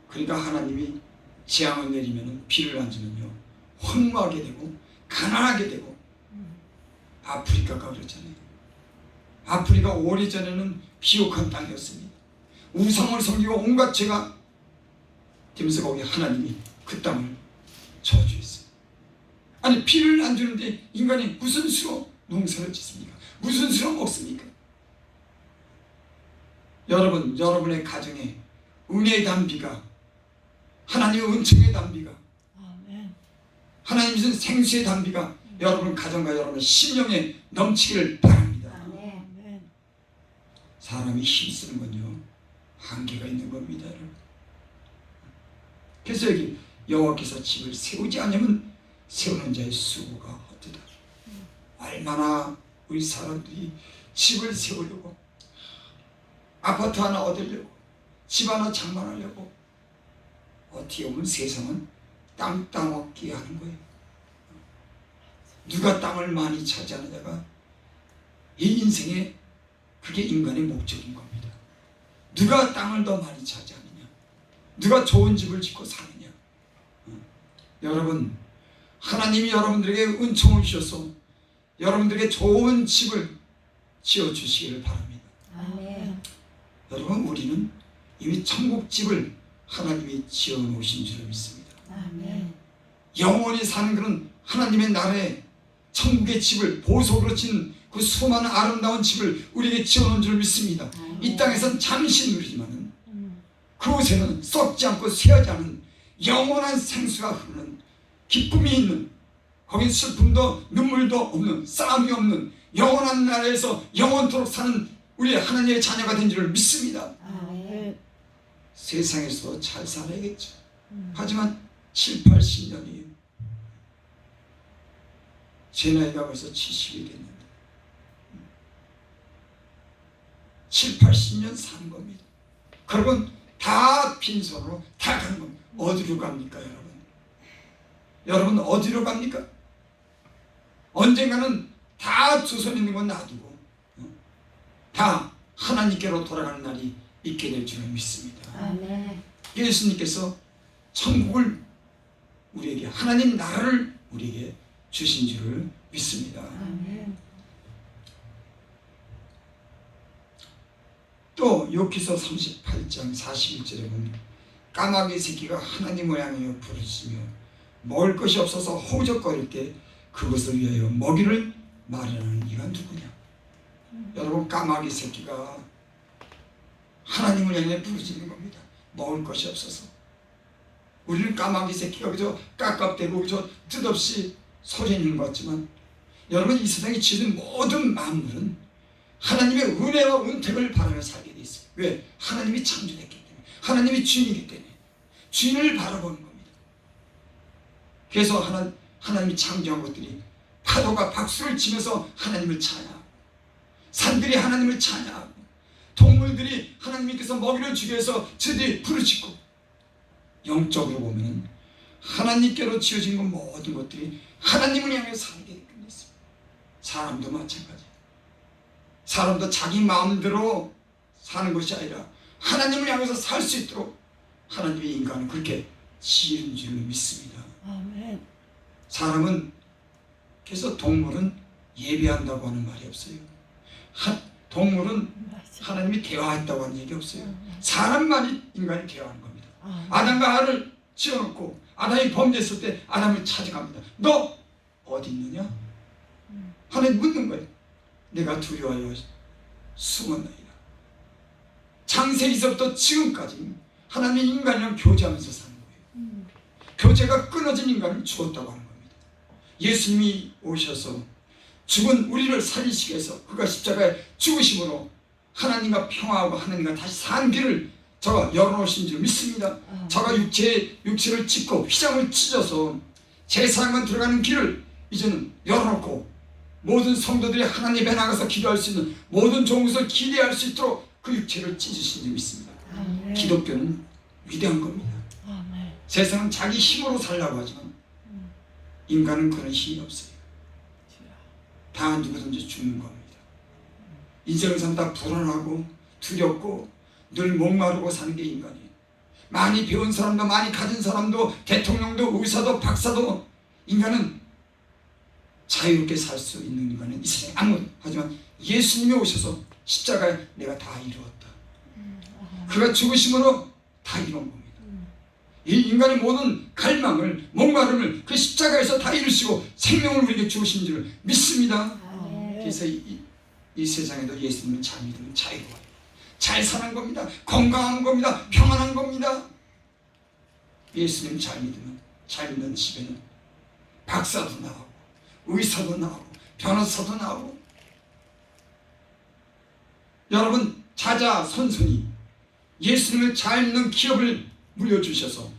그러니까 하나님이 재앙을 내리면 비를 안 주면요, 황무하게 되고 가난하게 되고. 아프리카가 그렇잖아요. 아프리카 오래전에는 비옥한 땅이었습니다. 우상을 섬기고 온갖 죄가 되면서 거기 하나님이 그 땅을 저주했어요. 아니, 비를 안 주는데 인간이 무슨 수로 농사를 짓습니까? 무슨 수로 먹습니까? 여러분, 여러분의 가정에 은혜의 단비가, 하나님의 은총의 단비가, 아멘. 하나님 주신 생수의 단비가 여러분 가정과 여러분 심령에 넘치기를 바랍니다. 아멘. 사람이 힘쓰는 건요, 한계가 있는 겁니다, 여러분. 그래서 여기 여호와께서 집을 세우지 않으면 세우는 자의 수고가 헛되다. 얼마나 우리 사람들이 집을 세우려고, 아파트 하나 얻으려고, 집 하나 장만하려고, 어떻게 보면 세상은 땅 얻기 하는 거예요. 누가 땅을 많이 차지하느냐가 이 인생에, 그게 인간의 목적인 겁니다. 누가 땅을 더 많이 차지하느냐, 누가 좋은 집을 짓고 사느냐. 여러분, 하나님이 여러분들에게 은총을 주셔서 여러분들에게 좋은 집을 지어주시기를 바랍니다. 아멘. 여러분, 우리는 이미 천국집을 하나님이 지어놓으신 줄 믿습니다. 아멘. 영원히 사는 그런 하나님의 나라에 천국의 집을, 보석으로 친 그 수많은 아름다운 집을 우리에게 지어놓은 줄 믿습니다. 이 땅에선 잠시 누리지만은 그곳에는 썩지 않고 쇠하지 않은 영원한 생수가 흐르는, 기쁨이 있는, 거긴 슬픔도 눈물도 없는, 싸움이 없는 영원한 나라에서 영원토록 사는 우리 하나님의 자녀가 된 줄을 믿습니다. 아멘. 세상에서 잘 살아야겠죠. 하지만 7, 80년이에요. 제 나이가 벌써 70이 됐는데 7, 80년 사는 겁니다. 그러면 다 빈손으로 다 가는 겁니다. 어디로 갑니까, 여러분? 여러분, 어디로 갑니까? 언젠가는 다 두 손 있는 건 놔두고 다 하나님께로 돌아가는 날이 있게 될 줄을 믿습니다. 아멘. 예수님께서 천국을 우리에게, 하나님 나라를 우리에게 주신 줄을 믿습니다. 아멘. 또 욥기서 38장 41절에 보면 까마귀 새끼가 하나님을 향하여 부르짖으며 먹을 것이 없어서 허우적거릴 때 그것을 위하여 먹이를 마련하는 이가 누구냐? 여러분, 까마귀 새끼가 하나님을 향해 부르짖는 겁니다. 먹을 것이 없어서. 우리는 까마귀 새끼가 그저 깝깝대고 그저 뜻없이 소리내는 것 같지만, 여러분, 이 세상에 지은 모든 만물은 하나님의 은혜와 은택을 바라며 살게 돼 있어요. 왜? 하나님이 창조했기 때문에, 하나님이 주인이기 때문에 주인을 바라보는 겁니다. 그래서 하나님이 창조한 것들이 파도가 박수를 치면서 하나님을 찬양하고, 산들이 하나님을 찬양하고, 동물들이 하나님께서 먹이를 주기 위해서 저들이 부르짖고, 영적으로 보면 하나님께로 지어진 것 모든 것들이 하나님을 향해 살게 되어 있습니다. 사람도 마찬가지. 사람도 자기 마음대로 사는 것이 아니라 하나님을 향해서 살 수 있도록 하나님의 인간을 그렇게 지은 줄 믿습니다. 아멘. 사람은, 그래서 동물은 예배한다고 하는 말이 없어요. 동물은 맞아. 하나님이 대화했다고 하는 얘기 없어요. 사람만이 인간이 대화하는 겁니다. 아멘. 아담과 하와를 지어놓고 아담이 범죄했을 때 아담을 찾아갑니다. 너 어디 있느냐? 하나님 묻는 거예요. 내가 두려워하여 숨었나이다. 창세기서부터 지금까지 하나님이 인간이랑 교제하면서 사는 거예요. 교제가 끊어진 인간을 주었다고 하는 겁니다. 예수님이 오셔서 죽은 우리를 살리시기 위해서 그가 십자가에 죽으심으로 하나님과 평화하고 하나님과 다시 산 길을 저가 열어놓으신 줄 믿습니다. 저가 육체를 찢고 휘장을 찢어서 제사장만 들어가는 길을 이제는 열어놓고 모든 성도들이 하나님 앞에 나가서 기도할 수 있는 모든 좋은 것을 기대할 수 있도록 그 육체를 찢으신 줄 믿습니다. 아멘. 기독교는 위대한 겁니다. 아멘. 세상은 자기 힘으로 살려고 하지만 인간은 그런 힘이 없어요. 다 누구든지 죽는 겁니다. 인생을 산다 불안하고 두렵고 늘 목마르고 사는 게 인간이에요. 많이 배운 사람도, 많이 가진 사람도, 대통령도, 의사도, 박사도, 인간은 자유롭게 살 수 있는 인간은 이 세상에 아무도. 하지만 예수님이 오셔서 십자가에 내가 다 이루었다. 그가 죽으심으로 다 이룬 겁니다. 이 인간의 모든 갈망을, 목마름을 그 십자가에서 다 이루시고 생명을 우리에게 주신 줄 믿습니다. 그래서 이 세상에도 예수님을 잘 믿으면 자유로워요. 잘 사는 겁니다. 건강한 겁니다. 평안한 겁니다. 예수님 잘 믿으면, 잘 믿는 집에는 박사도 나오고 의사도 나오고 변호사도 나오고, 여러분 자자손손이 예수님을 잘 믿는 기업을 물려주셔서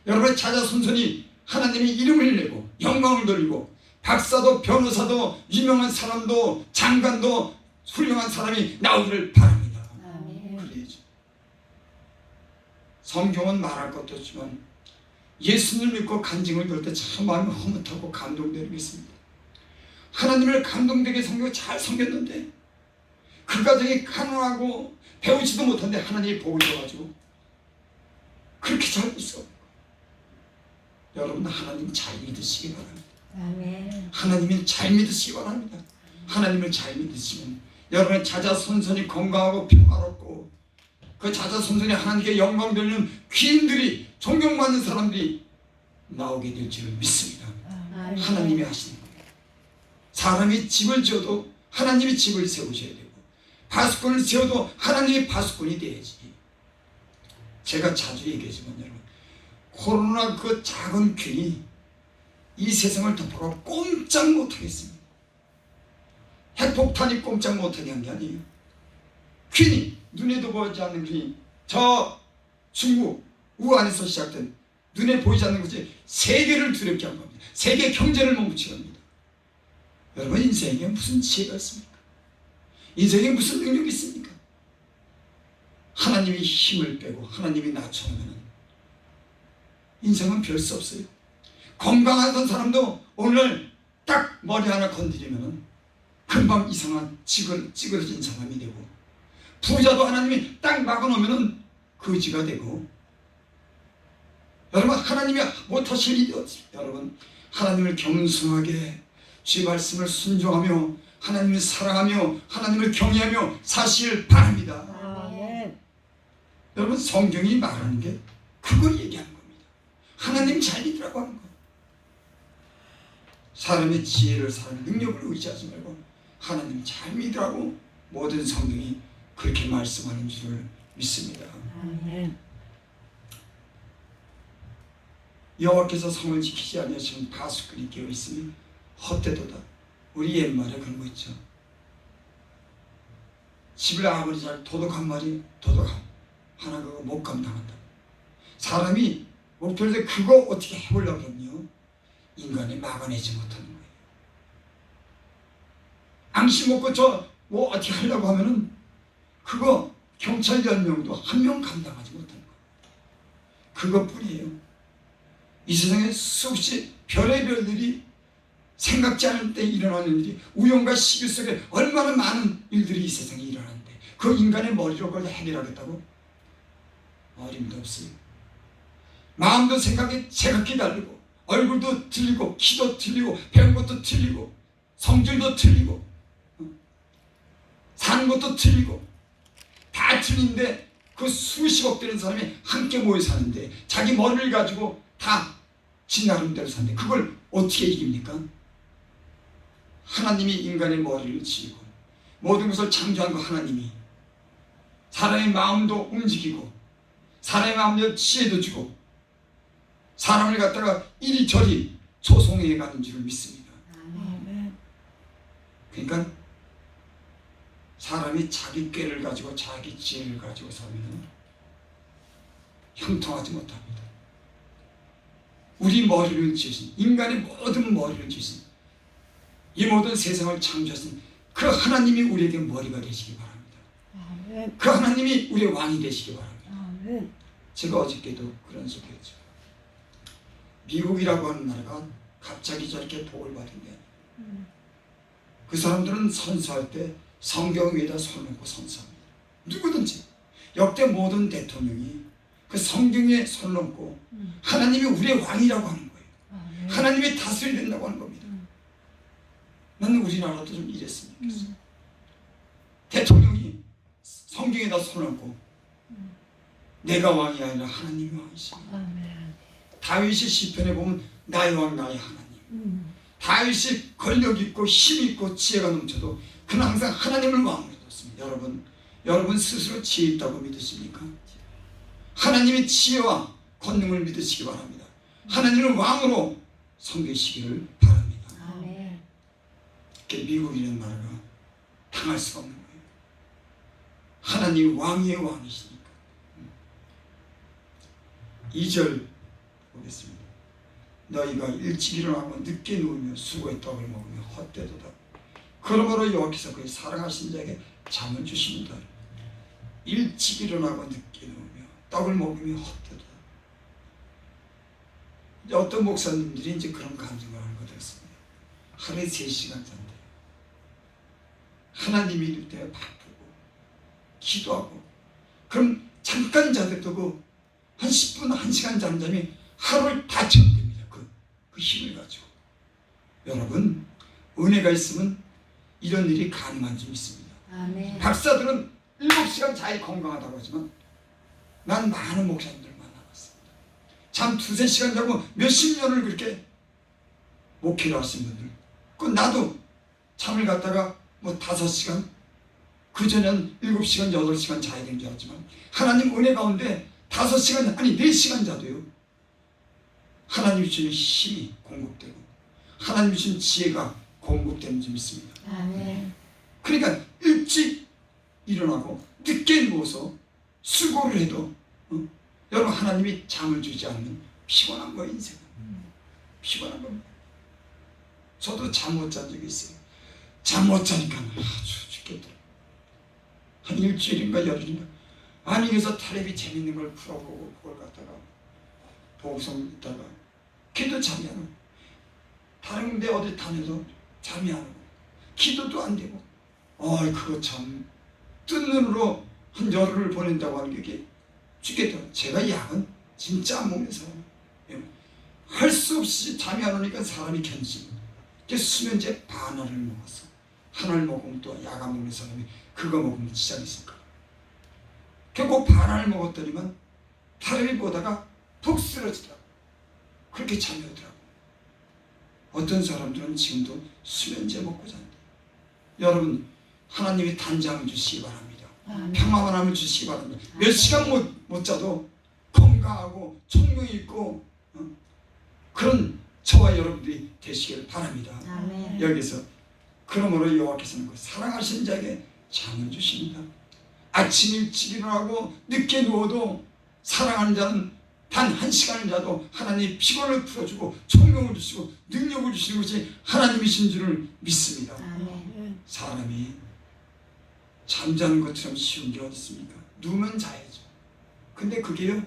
여러분의 자자손손이 하나님의 이름을 내고 영광을 돌리고 박사도 변호사도 유명한 사람도 장관도 훌륭한 사람이 나오기를 바랍니다. 그래야죠. 성경은 말할 것도 없지만 예수님을 믿고 간증을 들을 때 참 마음이 흐뭇하고 감동되게 있습니다. 하나님을 감동되게 성경을 잘 섬겼는데 그 가정이 가난하고 배우지도 못한데 하나님이 복을 줘가지고 그렇게 살고 있어. 여러분, 하나님 잘 믿으시기 바랍니다. 아멘. 하나님을 잘 믿으시기 바랍니다. 하나님을 잘 믿으시면 여러분의 자자손손이 건강하고 평화롭고 그 자자손손이 하나님께 영광 돌리는 귀인들이, 존경받는 사람들이 나오게 될 줄 믿습니다. 아멘. 하나님이 하시는 거예요. 사람이 집을 지어도 하나님이 집을 세우셔야 되고 파수꾼을 세워도 하나님이 파수꾼이 돼야지. 제가 자주 얘기하지만 여러분, 코로나 그 작은 균이 이 세상을 덮어가고 꼼짝 못하겠습니다. 핵폭탄이 꼼짝 못하게 한 게 아니에요. 균이, 눈에도 보이지 않는 균이 저 중국 우한에서 시작된 눈에 보이지 않는 것이 세계를 두렵게 한 겁니다. 세계 경제를 멈추게 합니다. 여러분, 인생에 무슨 지혜가 있습니까? 인생에 무슨 능력이 있습니까? 하나님이 힘을 빼고 하나님이 낮춰놓으면 인생은 별 수 없어요. 건강하던 사람도 오늘 딱 머리 하나 건드리면 금방 이상한 찌그러진 사람이 되고 부자도 하나님이 딱 막아놓으면 거지가 되고, 여러분 하나님이 못하실 일이 없습니다. 여러분 하나님을 겸손하게 주의 말씀을 순종하며 하나님을 사랑하며 하나님을 경외하며 사시길 바랍니다. 아멘. 여러분 성경이 말하는 게 그걸 얘기하는 겁니다. 하나님 잘 믿으라고 하는 거예요. 사람의 지혜를 사람의 능력을 의지하지 말고 하나님 잘 믿으라고 모든 성경이 그렇게 말씀하는 줄을 믿습니다. 아멘. 여호와께서 성을 지키지 아니하시면 파수꾼이 깨어 있으니 헛되도다. 우리 옛말에 그런 거 있죠. 집을 아무리 잘 도둑한 말이 도둑함 하나 그거 못 감당한다. 사람이 목표를 그거 어떻게 해보려고 하면요 인간이 막아내지 못하는 거예요. 앙심 먹고 저 뭐 어떻게 하려고 하면은 그거 경찰 10명도 한 명 감당하지 못하는 거예요. 그것뿐이에요. 이 세상에 수없이 별의별 일이 생각지 않을 때 일어나는 일이 우연과 시기 속에 얼마나 많은 일들이 이 세상에 일어나는데 그 인간의 머리로 그걸 해결하겠다고? 어림도 없어요. 마음도 생각이 제각기 다르고 얼굴도 틀리고 키도 틀리고 배운 것도 틀리고 성질도 틀리고 사는 것도 틀리고 다 틀린데 그 수십억 되는 사람이 함께 모여 사는데 자기 머리를 가지고 다 지 나름대로 사는데 그걸 어떻게 이깁니까? 하나님이 인간의 머리를 지고 모든 것을 창조한 거 하나님이 사람의 마음도 움직이고 사람의 마음에 지혜도 주고 사람을 갖다가 이리저리 소송해 가는 줄 믿습니다. 아멘. 그러니까 사람이 자기 꾀를 가지고 자기 지혜를 가지고 살면 형통하지 못합니다. 우리 머리를 지으신 인간의 모든 머리를 지으신 이 모든 세상을 창조하신 그 하나님이 우리에게 머리가 되시기 바랍니다. 아멘. 그 하나님이 우리의 왕이 되시기 바랍니다. 아멘. 제가 어저께도 그런 소리 했죠. 미국이라고 하는 나라가 갑자기 저렇게 복을 받은 게 아니에요. 그 사람들은 선서할 때 성경 위에다 손을 놓고 선서합니다. 누구든지 역대 모든 대통령이 그 성경에 손을 얹고 하나님이 우리의 왕이라고 하는 거예요. 아멘. 하나님이 다스려야 된다고 하는 겁니다. 나는 우리나라도 좀 이랬으면 좋겠어요. 대통령이 성경에다 손을 얹고 내가 왕이 아니라 하나님이 왕이십니다. 아멘. 다윗이 시편에 보면 나의 왕 나의 하나님. 다윗이 권력 있고 힘 있고 지혜가 넘쳐도 그는 항상 하나님을 왕으로 뒀습니다. 여러분 스스로 지혜 있다고 믿으십니까? 하나님의 지혜와 권능을 믿으시기 바랍니다. 하나님을 왕으로 섬기시기를 바랍니다. 아멘. 미국이라는 나라가 당할 수가 없는 거예요. 하나님 왕의 왕이시니까. 2절 보겠습니다. 너희가 일찍 일어나고 늦게 누우며 수고의 떡을 먹으며 헛되도다. 그러므로 여호와께서 그의 사랑하신 자에게 잠을 주십니다. 일찍 일어나고 늦게 누우며 떡을 먹으며 헛되도다. 이제 어떤 목사님들이 이제 그런 감정을 하는 것 같습니다. 하루에 3시간 잔대요. 하나님이 이럴 때 바쁘고 기도하고 그럼 잠깐 자도 한 10분, 1시간 자는 잠이 하루를 다 채워됩니다. 그 힘을 가지고. 여러분 은혜가 있으면 이런 일이 가능한 줄 믿습니다. 아멘. 박사들은 7시간 자야 건강하다고 하지만 난 많은 목사님들 만나봤습니다. 잠 2-3시간 자고 몇십 년을 그렇게 목회를 하신 분들. 그 나도 잠을 갖다가 뭐 5시간 그전엔 7시간, 8시간 자야 되는 줄 알았지만 하나님 은혜 가운데 5시간 아니 4시간 자도요. 하나님 주시는 힘이 공급되고 하나님 주시는 지혜가 공급되는 줄 믿습니다. 아멘. 그러니까 일찍 일어나고 늦게 누워서 수고를 해도 여러분 하나님이 잠을 주지 않으면 피곤한 거예요. 인생은 피곤한 겁니다. 저도 잠 못 잔 적이 있어요. 잠 못 자니까 아주 죽겠더라고요. 한 일주일인가 열흘인가 아니 그래서 텔레비 재밌는 걸 풀어보고 그걸 갖다가 보고서 있다가 걔도 잠이 안 오고 다른 데 어디 다녀도 잠이 안 오고 기도도 안 되고 그거 참 뜬 눈으로 한 열흘을 보낸다고 하는 게 죽겠다. 제가 약은 진짜 안 먹는 사람이에요. 할 수 없이 잠이 안 오니까 사람이 견지고 수면제 반알을 먹었어. 하나를 먹으면 또 약 안 먹는 사람이 그거 먹으면 지장있을까. 결국 반알을 먹었더니만 다리를 보다가 푹 쓰러지더라고. 그렇게 잠이 오더라고. 어떤 사람들은 지금도 수면제 먹고 잔다. 여러분, 하나님이 단장을 주시기 바랍니다. 평화만함을 주시기 바랍니다. 몇 시간 못 자도 건강하고 총명이 있고 그런 저와 여러분들이 되시길 바랍니다. 아멘. 여기서 그러므로 여호와께서는 그 사랑하신 자에게 잠을 주십니다. 아침 일찍 일어나고 늦게 누워도 사랑하는 자는 단 1시간을 자도 하나님이 피곤을 풀어주고 총명을 주시고 능력을 주시는 것이 하나님이신 줄을 믿습니다. 아멘. 사람이 잠자는 것처럼 쉬운 게 어디 있습니까? 누우면 자야죠. 근데 그게요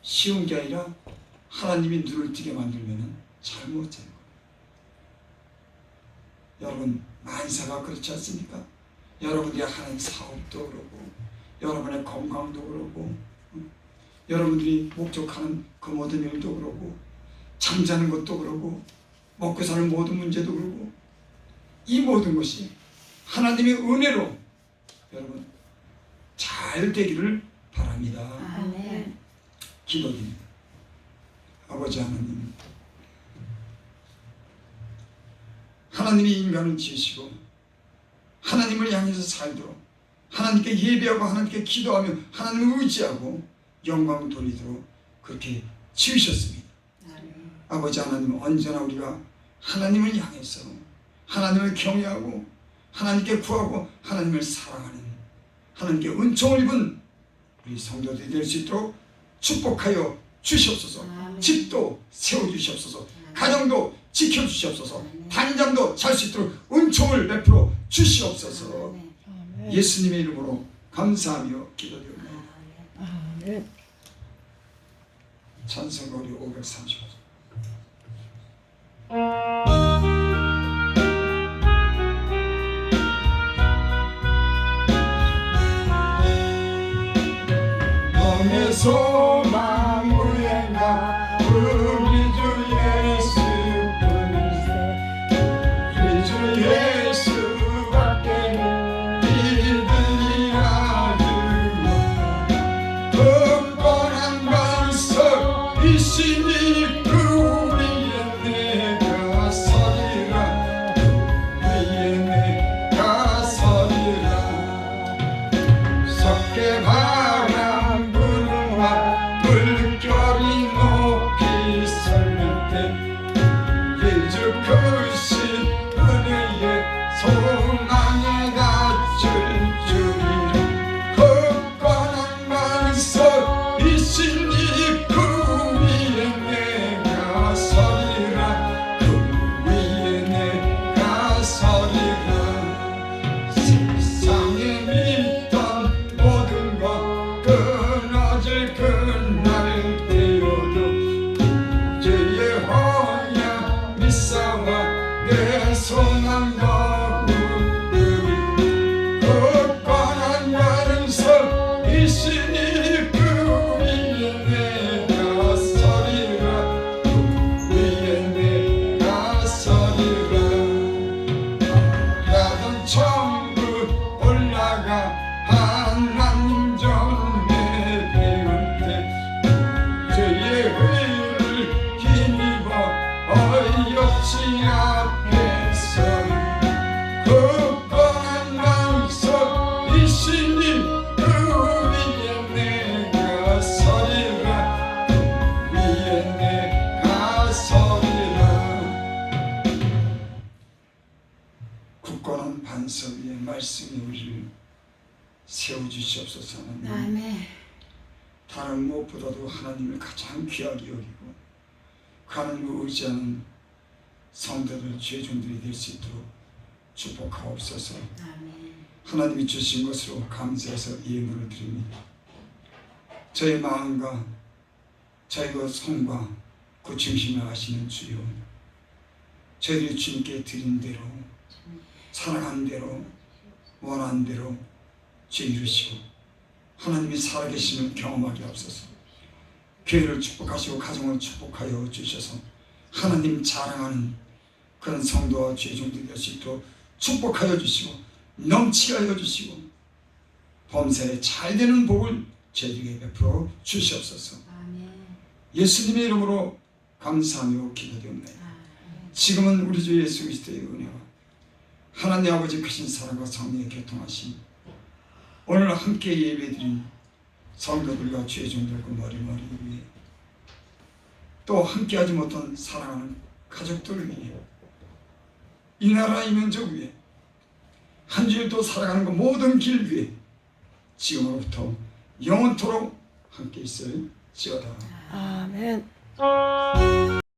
쉬운 게 아니라 하나님이 눈을 뜨게 만들면 잘 못 자는 거예요. 여러분, 만사가 그렇지 않습니까? 여러분들이 하는 사업도 그렇고 여러분의 건강도 그렇고 여러분들이 목적하는 그 모든 일도 그렇고 잠자는 것도 그렇고 먹고 사는 모든 문제도 그렇고 이 모든 것이 하나님의 은혜로 여러분 잘 되기를 바랍니다. 아멘. 기도드립니다. 아버지 하나님, 하나님이 인간을 지으시고 하나님을 향해서 살도록 하나님께 예배하고 하나님께 기도하며 하나님을 의지하고 영광 돌리도록 그렇게 지으셨습니다. 아멘. 아버지 하나님, 언제나 우리가 하나님을 향해서 하나님을 경외하고 하나님께 구하고 하나님을 사랑하는 하나님께 은총을 입은 우리 성도들이 될 수 있도록 축복하여 주시옵소서. 아멘. 집도 세워주시옵소서. 가정도 지켜주시옵소서. 단장도 잘 수 있도록 은총을 베풀어 주시옵소서. 아멘. 아멘. 예수님의 이름으로 감사하며 기도드립니다. 아멘. 찬송가리 535. 너의 소망 구해나 우리 주 예수 우리 주 예수밖에 믿으리라 굳건한 반석 이시니 그 위에 내가 서리라 위에 내가 서리라 섞게 바람 부르와 물결이 높이 설 때 예수 크신 은혜의 소망에 갇힐 줄이라 굳건한 반석 이시니 그 위에 내가 서리라 그 위에 내가 서리라 세상에 믿던 모든 것 끊어질 그날 되어도 주의 언약 믿사와 내 소망 거두리 굳건한 반석 이시니 그 위에 내가 서리라 그 위에 내가 서리라 가던 천국 올라가 하나님 전에 배울 때 주의 의를 힘입어 어이없지 앞에 서리 굳건한 반석 이시니 그 위에 내가 서리라 그 위에 내가 서리라 굳건한 반석 위에 말씀이 우리를 세워주시옵소서. 하나님, 아멘. 다른 무엇보다도 하나님을 가장 귀하게 여기고 그 하나님을 의지하는 성도들 죄종들이 될 수 있도록 축복하옵소서. 아멘. 하나님이 주신 것으로 감사해서 예물을 드립니다. 저의 마음과 저의 그 손과 그 중심을 아시는 주여, 저희들이 주님께 드린 대로 사랑한 대로 원한 대로 죄 이루시고 하나님이 살아계심을 경험하게 하옵소서. 교회를 축복하시고 가정을 축복하여 주셔서 하나님 자랑하는 그런 성도와 죄종들이 될 수 있도록 축복하여 주시고 넘치게 하여 주시고 범사에 잘되는 복을 저희에게 베풀어 주시옵소서. 아멘. 예수님의 이름으로 감사하며 기도드립니다. 지금은 우리 주 예수 그리스도의 은혜와 하나님 아버지 크신 사랑과 성령의 교통하심, 오늘 함께 예배드린 성도들과 죄종들과 머리 위에, 또 함께하지 못한 사랑하는 가족들 위에, 이 나라 이 민족 위에, 한 주일도 살아가는 그 모든 길 위에 지금으로부터 영원토록 함께 있을지어다. 아멘.